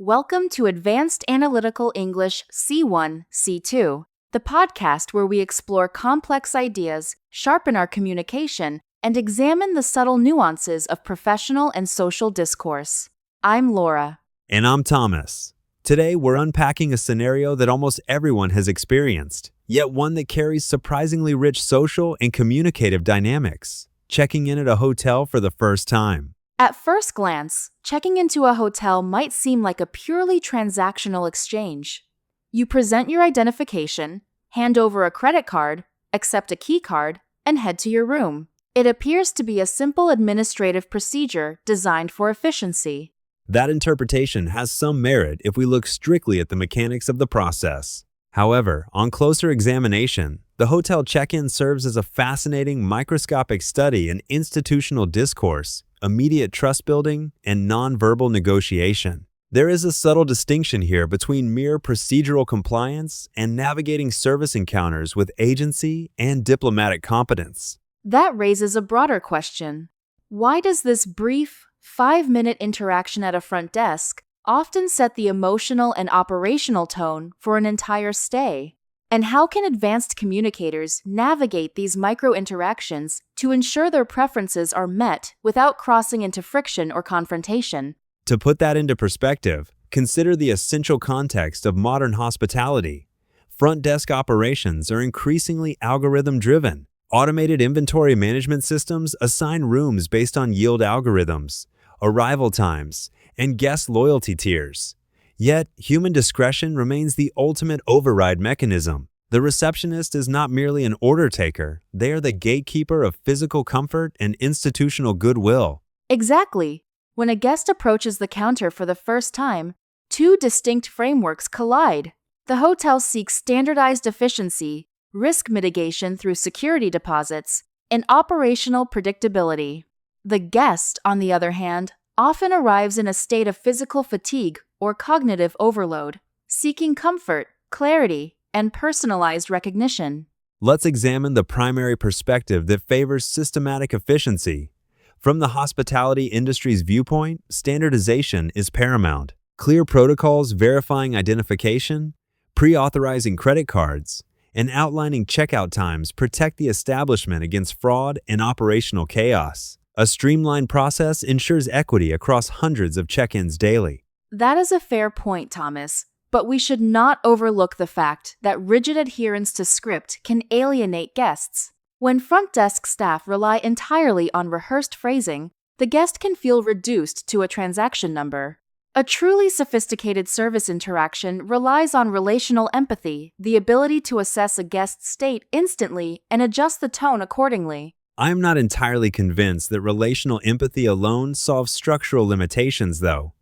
Welcome to Advanced Analytical English C1, C2, the podcast where we explore complex ideas, sharpen our communication, and examine the subtle nuances of professional and social discourse. I'm Laura. And I'm Thomas. Today, we're unpacking a scenario that almost everyone has experienced, yet one that carries surprisingly rich social and communicative dynamics: checking in at a hotel for the first time. At first glance, checking into a hotel might seem like a purely transactional exchange. You present your identification, hand over a credit card, accept a key card, and head to your room. It appears to be a simple administrative procedure designed for efficiency. That interpretation has some merit if we look strictly at the mechanics of the process. However, on closer examination, the hotel check-in serves as a fascinating microscopic study in institutional discourse, immediate trust building, and nonverbal negotiation. There is a subtle distinction here between mere procedural compliance and navigating service encounters with agency and diplomatic competence. That raises a broader question. Why does this brief, 5-minute interaction at a front desk often set the emotional and operational tone for an entire stay? And how can advanced communicators navigate these micro-interactions to ensure their preferences are met without crossing into friction or confrontation? To put that into perspective, consider the essential context of modern hospitality. Front desk operations are increasingly algorithm-driven. Automated inventory management systems assign rooms based on yield algorithms, arrival times, and guest loyalty tiers. Yet, human discretion remains the ultimate override mechanism. The receptionist is not merely an order taker, they are the gatekeeper of physical comfort and institutional goodwill. Exactly. When a guest approaches the counter for the first time, two distinct frameworks collide. The hotel seeks standardized efficiency, risk mitigation through security deposits, and operational predictability. The guest, on the other hand, often arrives in a state of physical fatigue or cognitive overload, seeking comfort, clarity, and personalized recognition. Let's examine the primary perspective that favors systematic efficiency. From the hospitality industry's viewpoint, standardization is paramount. Clear protocols verifying identification, pre-authorizing credit cards, and outlining checkout times protect the establishment against fraud and operational chaos. A streamlined process ensures equity across hundreds of check-ins daily. That is a fair point, Thomas, but we should not overlook the fact that rigid adherence to script can alienate guests. When front desk staff rely entirely on rehearsed phrasing, the guest can feel reduced to a transaction number. A truly sophisticated service interaction relies on relational empathy, the ability to assess a guest's state instantly and adjust the tone accordingly. I am not entirely convinced that relational empathy alone solves structural limitations, though.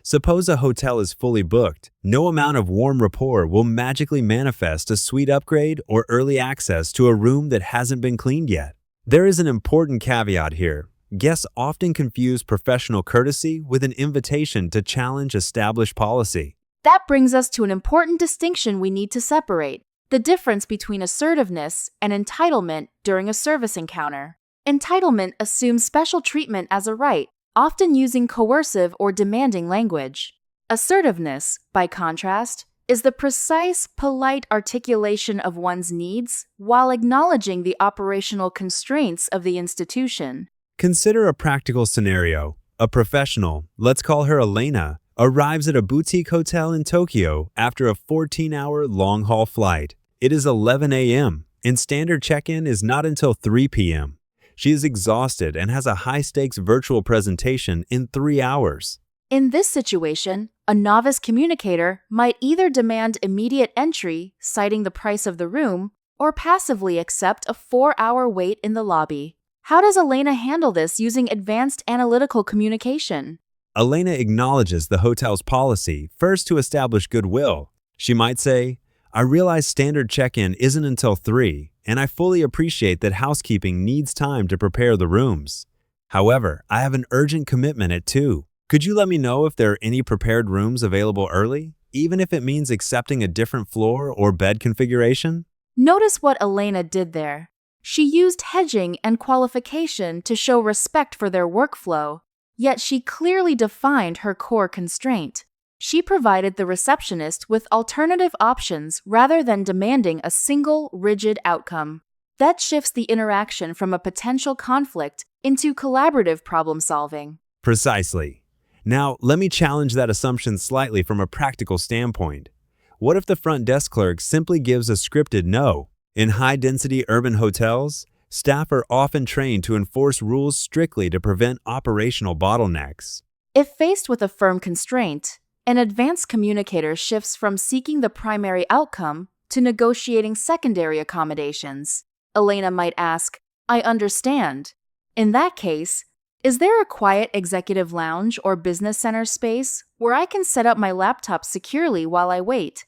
Suppose a hotel is fully booked. No amount of warm rapport will magically manifest a suite upgrade or early access to a room that hasn't been cleaned yet. There is an important caveat here. Guests often confuse professional courtesy with an invitation to challenge established policy. That brings us to an important distinction we need to separate: the difference between assertiveness and entitlement during a service encounter. Entitlement assumes special treatment as a right, often using coercive or demanding language. Assertiveness, by contrast, is the precise, polite articulation of one's needs while acknowledging the operational constraints of the institution. Consider a practical scenario. A professional, let's call her Elena, arrives at a boutique hotel in Tokyo after a 14-hour long-haul flight. It is 11 a.m., and standard check-in is not until 3 p.m. She is exhausted and has a high-stakes virtual presentation in 3 hours. In this situation, a novice communicator might either demand immediate entry, citing the price of the room, or passively accept a 4-hour wait in the lobby. How does Elena handle this using advanced analytical communication? Elena acknowledges the hotel's policy, first to establish goodwill. She might say, "I realize standard check-in isn't until 3, and I fully appreciate that housekeeping needs time to prepare the rooms. However, I have an urgent commitment at 2. Could you let me know if there are any prepared rooms available early, even if it means accepting a different floor or bed configuration?" Notice what Elena did there. She used hedging and qualification to show respect for their workflow, yet she clearly defined her core constraint. She provided the receptionist with alternative options rather than demanding a single, rigid outcome. That shifts the interaction from a potential conflict into collaborative problem-solving. Precisely. Now, let me challenge that assumption slightly from a practical standpoint. What if the front desk clerk simply gives a scripted no? In high-density urban hotels, staff are often trained to enforce rules strictly to prevent operational bottlenecks. If faced with a firm constraint, an advanced communicator shifts from seeking the primary outcome to negotiating secondary accommodations. Elena might ask, "I understand." In that case, is there a quiet executive lounge or business center space where I can set up my laptop securely while I wait?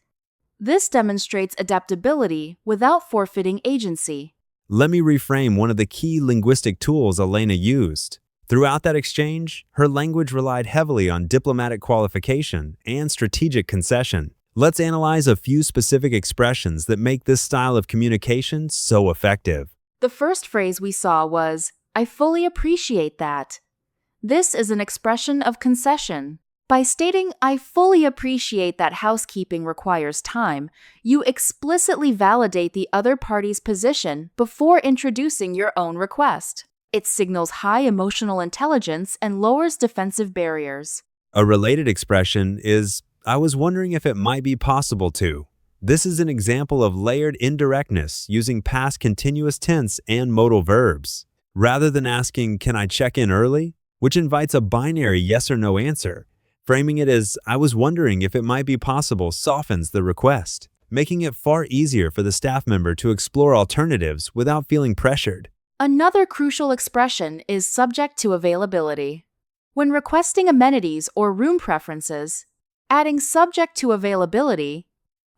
This demonstrates adaptability without forfeiting agency. Let me reframe one of the key linguistic tools Elena used. Throughout that exchange, her language relied heavily on diplomatic qualification and strategic concession. Let's analyze a few specific expressions that make this style of communication so effective. The first phrase we saw was, "I fully appreciate that." This is an expression of concession. By stating, "I fully appreciate that housekeeping requires time," you explicitly validate the other party's position before introducing your own request. It signals high emotional intelligence and lowers defensive barriers. A related expression is, "I was wondering if it might be possible to." This is an example of layered indirectness using past continuous tense and modal verbs. Rather than asking, "Can I check in early?" which invites a binary yes or no answer, framing it as, "I was wondering if it might be possible," softens the request, making it far easier for the staff member to explore alternatives without feeling pressured. Another crucial expression is subject to availability. When requesting amenities or room preferences, adding subject to availability,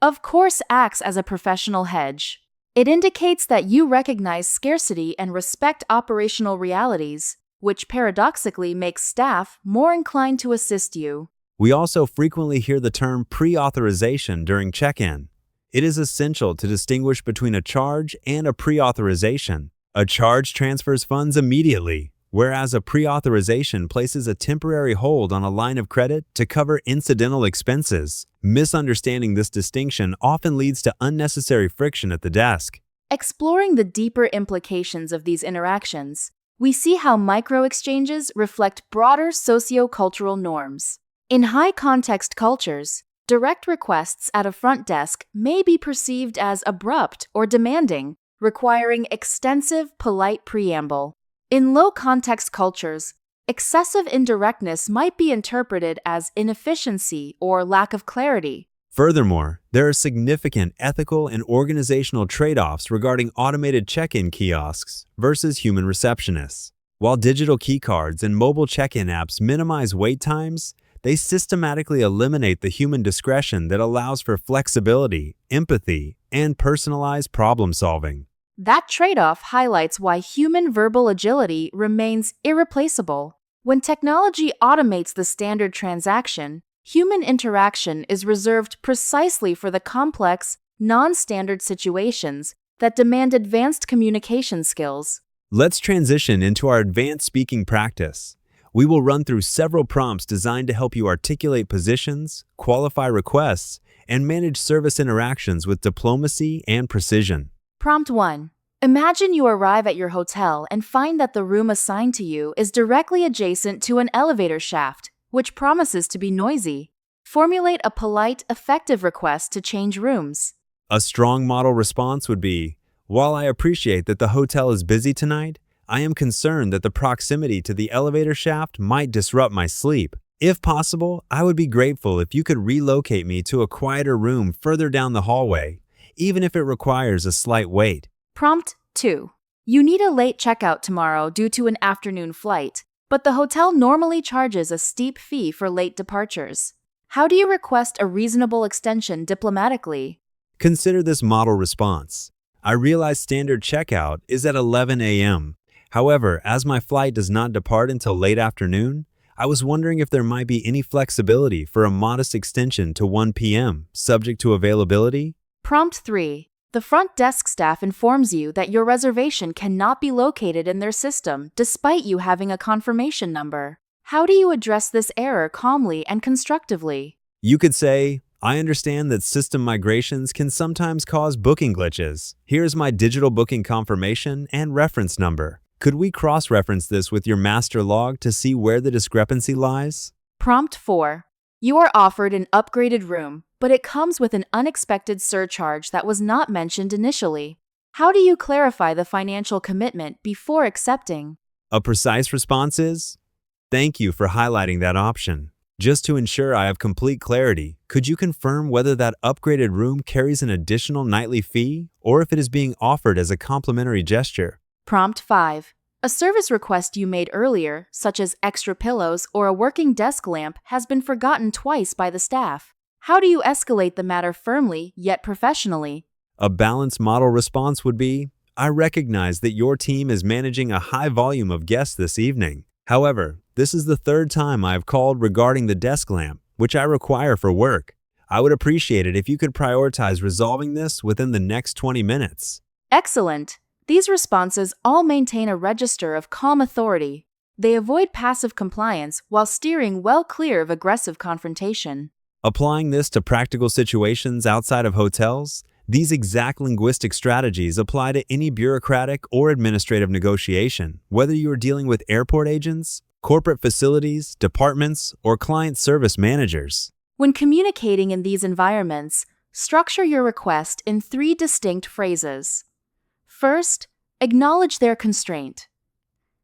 of course, acts as a professional hedge. It indicates that you recognize scarcity and respect operational realities, which paradoxically makes staff more inclined to assist you. We also frequently hear the term pre-authorization during check-in. It is essential to distinguish between a charge and a pre-authorization. A charge transfers funds immediately, whereas a pre-authorization places a temporary hold on a line of credit to cover incidental expenses. Misunderstanding this distinction often leads to unnecessary friction at the desk. Exploring the deeper implications of these interactions, we see how micro-exchanges reflect broader socio-cultural norms. In high-context cultures, direct requests at a front desk may be perceived as abrupt or demanding, requiring extensive, polite preamble. In low-context cultures, excessive indirectness might be interpreted as inefficiency or lack of clarity. Furthermore, there are significant ethical and organizational trade-offs regarding automated check-in kiosks versus human receptionists. While digital keycards and mobile check-in apps minimize wait times, they systematically eliminate the human discretion that allows for flexibility, empathy, and personalized problem-solving. That trade-off highlights why human verbal agility remains irreplaceable. When technology automates the standard transaction, human interaction is reserved precisely for the complex, non-standard situations that demand advanced communication skills. Let's transition into our advanced speaking practice. We will run through several prompts designed to help you articulate positions, qualify requests, and manage service interactions with diplomacy and precision. Prompt 1. Imagine you arrive at your hotel and find that the room assigned to you is directly adjacent to an elevator shaft, which promises to be noisy. Formulate a polite, effective request to change rooms. A strong model response would be, "While I appreciate that the hotel is busy tonight, I am concerned that the proximity to the elevator shaft might disrupt my sleep. If possible, I would be grateful if you could relocate me to a quieter room further down the hallway, even if it requires a slight wait." Prompt 2. You need a late checkout tomorrow due to an afternoon flight, but the hotel normally charges a steep fee for late departures. How do you request a reasonable extension diplomatically? Consider this model response. I realize standard checkout is at 11 a.m. However, as my flight does not depart until late afternoon, I was wondering if there might be any flexibility for a modest extension to 1 p.m., subject to availability. Prompt 3. The front desk staff informs you that your reservation cannot be located in their system despite you having a confirmation number. How do you address this error calmly and constructively? You could say, I understand that system migrations can sometimes cause booking glitches. Here's my digital booking confirmation and reference number. Could we cross-reference this with your master log to see where the discrepancy lies? Prompt 4. You are offered an upgraded room, but it comes with an unexpected surcharge that was not mentioned initially. How do you clarify the financial commitment before accepting? A precise response is, thank you for highlighting that option. Just to ensure I have complete clarity, could you confirm whether that upgraded room carries an additional nightly fee or if it is being offered as a complimentary gesture? Prompt 5. A service request you made earlier, such as extra pillows or a working desk lamp, has been forgotten twice by the staff. How do you escalate the matter firmly yet professionally? A balanced model response would be, I recognize that your team is managing a high volume of guests this evening. However, this is the third time I have called regarding the desk lamp, which I require for work. I would appreciate it if you could prioritize resolving this within the next 20 minutes. Excellent. These responses all maintain a register of calm authority. They avoid passive compliance while steering well clear of aggressive confrontation. Applying this to practical situations outside of hotels, these exact linguistic strategies apply to any bureaucratic or administrative negotiation, whether you are dealing with airport agents, corporate facilities, departments, or client service managers. When communicating in these environments, structure your request in 3 distinct phrases. First, acknowledge their constraint.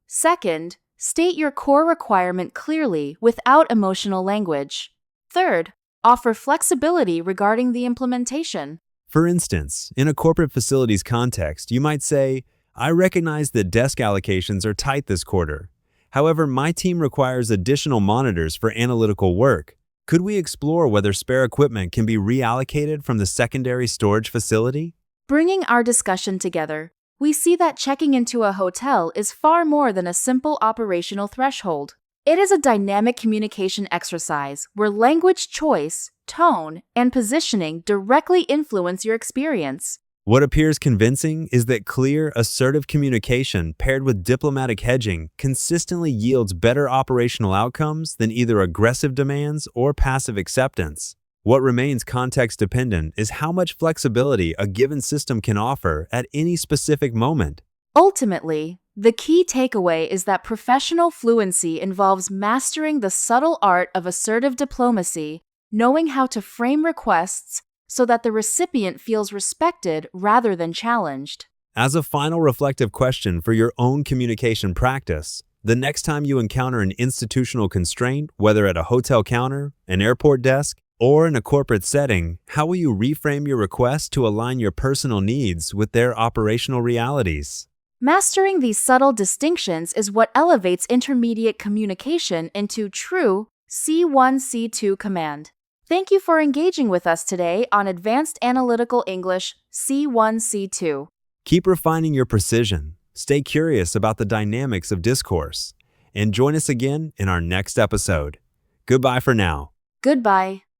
Second, state your core requirement clearly without emotional language. Third, offer flexibility regarding the implementation. For instance, in a corporate facilities context, you might say, I recognize that desk allocations are tight this quarter. However, my team requires additional monitors for analytical work. Could we explore whether spare equipment can be reallocated from the secondary storage facility? Bringing our discussion together, we see that checking into a hotel is far more than a simple operational threshold. It is a dynamic communication exercise where language choice, tone, and positioning directly influence your experience. What appears convincing is that clear, assertive communication paired with diplomatic hedging consistently yields better operational outcomes than either aggressive demands or passive acceptance. What remains context-dependent is how much flexibility a given system can offer at any specific moment. Ultimately, the key takeaway is that professional fluency involves mastering the subtle art of assertive diplomacy, knowing how to frame requests so that the recipient feels respected rather than challenged. As a final reflective question for your own communication practice, the next time you encounter an institutional constraint, whether at a hotel counter, an airport desk, or in a corporate setting, how will you reframe your request to align your personal needs with their operational realities? Mastering these subtle distinctions is what elevates intermediate communication into true C1, C2 command. Thank you for engaging with us today on Advanced Analytical English C1, C2. Keep refining your precision, stay curious about the dynamics of discourse, and join us again in our next episode. Goodbye for now. Goodbye.